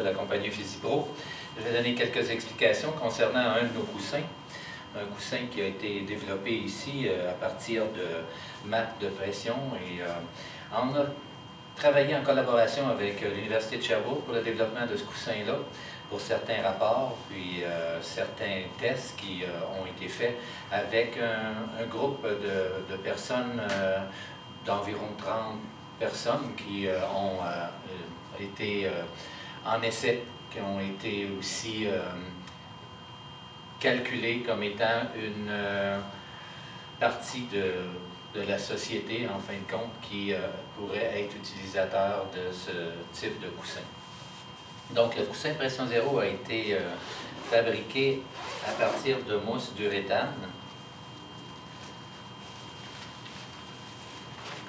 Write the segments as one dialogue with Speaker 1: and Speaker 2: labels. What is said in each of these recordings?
Speaker 1: la compagnie Physipro. Je vais donner quelques explications concernant un de nos coussins. Un coussin qui a été développé ici à partir de maths de pression. Et on a travaillé en collaboration avec l'Université de Sherbrooke pour le développement de ce coussin-là, pour certains rapports, puis certains tests qui ont été faits avec un groupe de personnes, d'environ 30 personnes qui ont été en essai, qui ont été aussi calculées comme étant une partie de la société, en fin de compte, qui pourrait être utilisateur de ce type de coussin. Donc, le coussin pression zéro a été fabriqué à partir de mousse d'uréthane.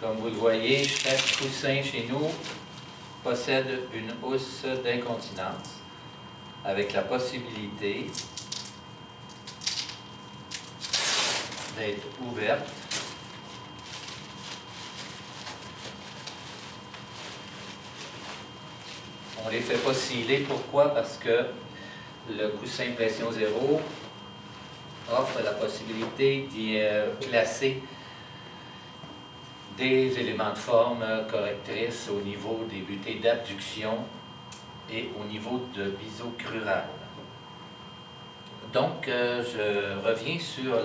Speaker 1: Comme vous le voyez, chaque coussin chez nous possède une housse d'incontinence avec la possibilité d'être ouverte . On ne les fait pas sciller. Pourquoi? Parce que le coussin pression zéro offre la possibilité d'y placer des éléments de forme correctrices au niveau des butées d'abduction et au niveau de bisocrural. Donc, je reviens sur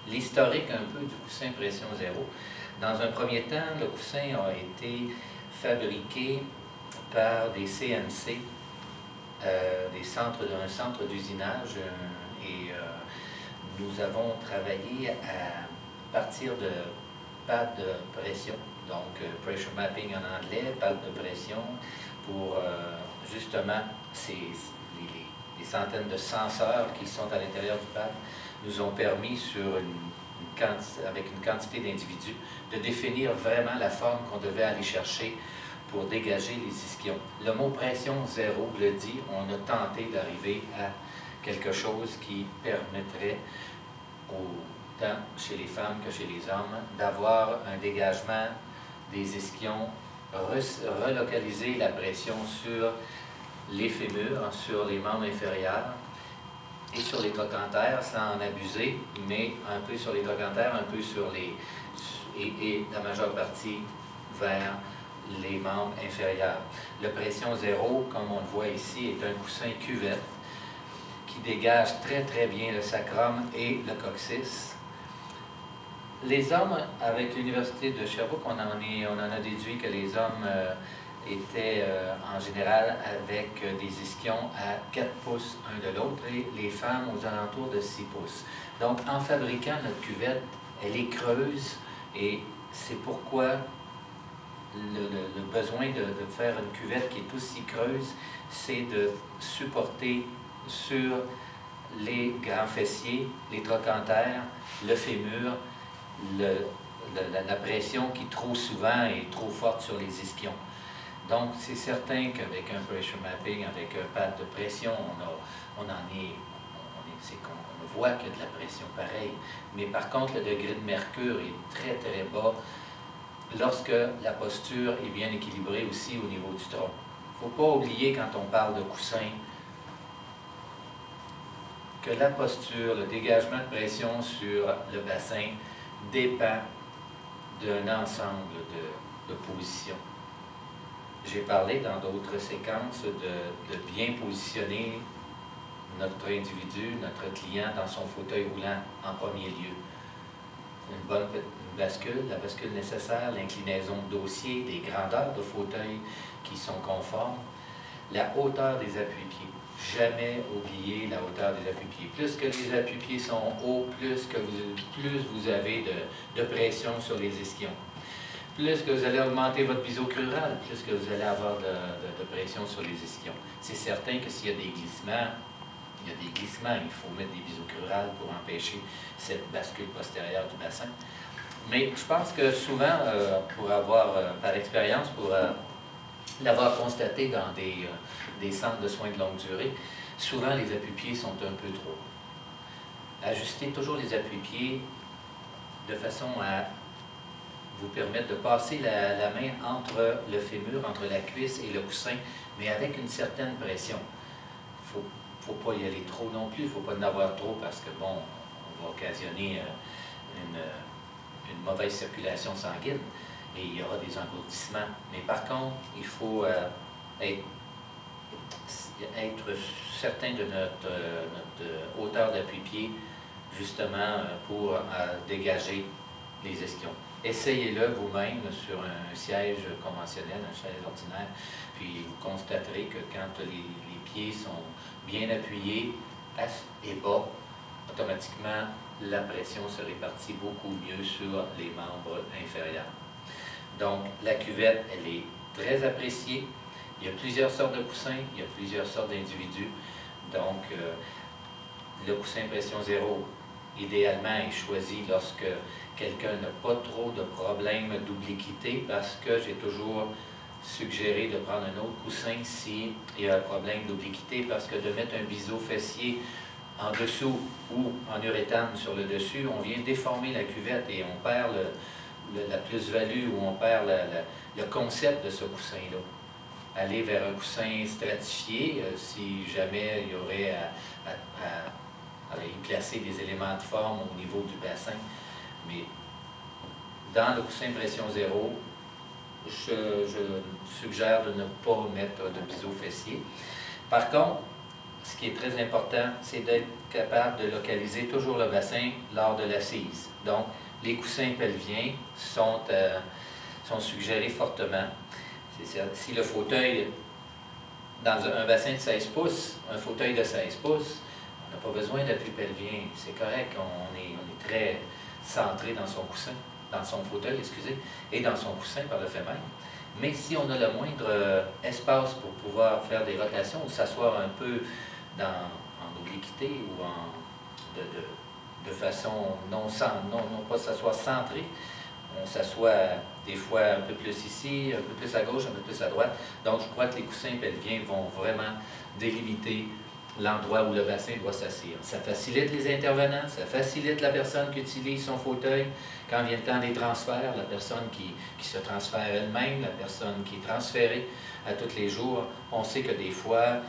Speaker 1: l'historique un peu du coussin pression zéro. Dans un premier temps, le coussin a été fabriqué par des CNC, un centre d'usinage, et nous avons travaillé à partir de pads de pression, donc pressure mapping en anglais, pads de pression, pour justement les centaines de senseurs qui sont à l'intérieur du pad nous ont permis, avec une quantité d'individus, de définir vraiment la forme qu'on devait aller chercher pour dégager les ischions. Le mot pression zéro le dit, on a tenté d'arriver à quelque chose qui permettrait, autant chez les femmes que chez les hommes, d'avoir un dégagement des ischions, relocaliser la pression sur les fémurs, sur les membres inférieurs et sur les trochantères, sans en abuser, mais un peu sur les trochantères, un peu sur et la majeure partie vers les membres inférieurs. Le pression zéro, comme on le voit ici, est un coussin cuvette qui dégage très très bien le sacrum et le coccyx. Les hommes, avec l'Université de Sherbrooke, on en a déduit que les hommes étaient en général avec des ischions à 4 pouces un de l'autre et les femmes aux alentours de 6 pouces. Donc, en fabriquant notre cuvette, elle est creuse et c'est pourquoi le besoin de faire une cuvette qui est aussi creuse, c'est de supporter sur les grands fessiers, les trochantères, le fémur, la pression qui trop souvent est trop forte sur les ischions. Donc, c'est certain qu'avec un pressure mapping, avec un pad de pression, on voit qu'il y a de la pression pareille. Mais par contre, le degré de mercure est très très bas lorsque la posture est bien équilibrée aussi au niveau du tronc. Il ne faut pas oublier, quand on parle de coussin, que la posture, le dégagement de pression sur le bassin dépend d'un ensemble de positions. J'ai parlé dans d'autres séquences de bien positionner notre individu, notre client dans son fauteuil roulant en premier lieu. Une bonne bascule, la bascule nécessaire, l'inclinaison de dossier, des grandeurs de fauteuil qui sont conformes, la hauteur des appuis-pieds. Jamais oublier la hauteur des appuis-pieds. Plus que les appuis-pieds sont hauts, plus vous avez de pression sur les ischions. Plus que vous allez augmenter votre bisocrural, plus que vous allez avoir de pression sur les ischions. C'est certain que s'il y a des glissements, il faut mettre des bisocrurales pour empêcher cette bascule postérieure du bassin. Mais je pense que souvent, par expérience, pour l'avoir constaté dans des centres de soins de longue durée, souvent les appuis-pieds sont un peu trop. Ajustez toujours les appuis-pieds de façon à vous permettent de passer la main entre le fémur, entre la cuisse et le coussin, mais avec une certaine pression. Il ne faut pas y aller trop non plus, il ne faut pas en avoir trop parce que, bon, on va occasionner une mauvaise circulation sanguine et il y aura des engourdissements. Mais par contre, il faut être certain de notre hauteur d'appui-pied, justement pour dégager les ischions. Essayez-le vous-même sur un siège conventionnel, un siège ordinaire, puis vous constaterez que quand les pieds sont bien appuyés et bas, automatiquement la pression se répartit beaucoup mieux sur les membres inférieurs. Donc la cuvette, elle est très appréciée. Il y a plusieurs sortes de coussins, il y a plusieurs sortes d'individus. Donc le coussin pression zéro, idéalement, est choisi lorsque quelqu'un n'a pas trop de problèmes d'obliquité, parce que j'ai toujours suggéré de prendre un autre coussin s'il y a un problème d'obliquité, parce que de mettre un biseau fessier en dessous ou en uréthane sur le dessus, on vient déformer la cuvette et on perd la plus-value ou on perd le concept de ce coussin-là. Aller vers un coussin stratifié, si jamais il y aurait à y placer des éléments de forme au niveau du bassin. Mais dans le coussin pression zéro, je suggère de ne pas mettre de biseau fessier. Par contre, ce qui est très important, c'est d'être capable de localiser toujours le bassin lors de l'assise. Donc, les coussins pelviens sont suggérés fortement. Si le fauteuil, dans un bassin de 16 pouces, un fauteuil de 16 pouces, on n'a pas besoin d'appui pelvien, c'est correct, on est très centré dans son coussin, dans son fauteuil, excusez, et dans son coussin par le fait même. Mais si on a le moindre espace pour pouvoir faire des rotations ou s'asseoir un peu en obliquité ou de façon non pas s'asseoir centré, on s'assoit des fois un peu plus ici, un peu plus à gauche, un peu plus à droite. Donc je crois que les coussins pelviens vont vraiment délimiter l'endroit où le bassin doit s'assire. Ça facilite les intervenants, ça facilite la personne qui utilise son fauteuil. Quand vient le temps des transferts, la personne qui se transfère elle-même, la personne qui est transférée à tous les jours, on sait que des fois,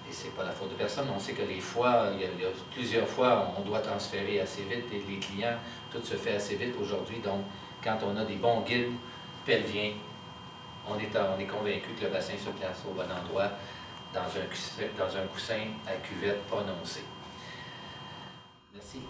Speaker 1: et c'est pas la faute de personne, on sait que des fois, il y a plusieurs fois, on doit transférer assez vite et les clients, tout se fait assez vite aujourd'hui. Donc, quand on a des bons guides pelviens, on est convaincu que le bassin se place au bon endroit dans un coussin à cuvette prononcée. Merci.